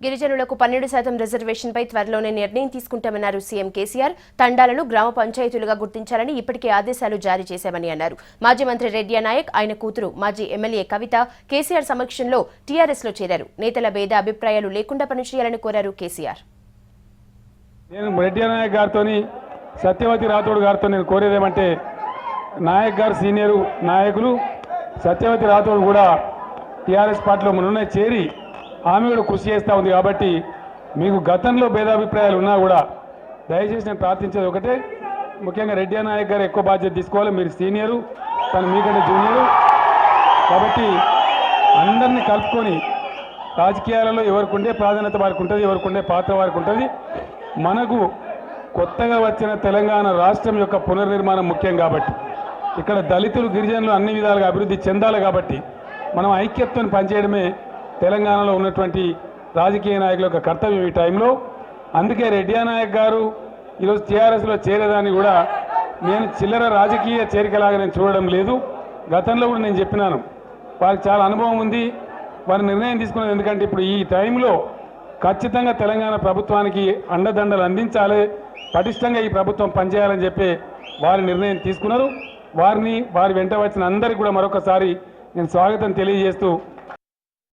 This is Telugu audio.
గిరిజనులకు 12% రిజర్వేషన్పై త్వరలోనే నిర్ణయం తీసుకుంటామన్నారు సీఎం కేసీఆర్. తండాలను గ్రామ పంచాయతీలుగా గుర్తించాలని ఇప్పటికే ఆదేశాలు జారీ చేశామని అన్నారు. మాజీ మంత్రి రెడ్డి నాయక్, ఆయన కూతురు మాజీ ఎమ్మెల్యే కవిత కేసీఆర్ సమక్షంలో టీఆర్ఎస్లో చేరారు. నేతల భేద అభిప్రాయాలు లేకుండా పనిచేయాలని కోరారు కేసీఆర్. నేను రెడ్డి నాయక్ గారితో, సత్యవతి రాథోడ్ గారితో నేను కోరేదేమంటే, నాయక్ గారు సీనియర్ నాయకులు, సత్యవతి రాథోడ్ కూడా టీఆర్ఎస్ పార్టీలో మొన్న చేరి ఆమె కూడా కృషి చేస్తూ ఉంది. కాబట్టి మీకు గతంలో భేదాభిప్రాయాలు ఉన్నా కూడా దయచేసి నేను ప్రార్థించేది ఒకటే, ముఖ్యంగా రెడ్డి నాయక్ గారు ఎక్కువ బాధ్యత తీసుకోవాలి. మీరు సీనియరు, తను మీకంటే జూనియరు. కాబట్టి అందరినీ కలుపుకొని రాజకీయాలలో ఎవరికి ఉండే ప్రాధాన్యత వారికి ఉంటుంది, ఎవరికి ఉండే పాత్ర వారికి ఉంటుంది. మనకు కొత్తగా వచ్చిన తెలంగాణ రాష్ట్రం యొక్క పునర్నిర్మాణం ముఖ్యం కాబట్టి, ఇక్కడ దళితులు గిరిజనులు అన్ని విధాలుగా అభివృద్ధి చెందాలి. కాబట్టి మనం ఐక్యతను పనిచేయడమే తెలంగాణలో ఉన్నటువంటి రాజకీయ నాయకుల యొక్క కర్తవ్యం ఈ టైంలో. అందుకే రెడ్డి నాయక్ గారు ఈరోజు టీఆర్ఎస్లో చేరేదాన్ని కూడా నేను చిల్లర రాజకీయ చేరికలాగా నేను చూడడం లేదు. గతంలో కూడా నేను చెప్పినాను, వారికి చాలా అనుభవం ఉంది, వారి నిర్ణయం తీసుకున్నది. ఎందుకంటే ఇప్పుడు ఈ టైంలో ఖచ్చితంగా తెలంగాణ ప్రభుత్వానికి అండదండలు అందించాలి, పటిష్టంగా ఈ ప్రభుత్వం పనిచేయాలని చెప్పి వారి నిర్ణయం తీసుకున్నారు. వారి వెంట వచ్చిన అందరికీ కూడా మరొకసారి నేను స్వాగతం తెలియజేస్తూ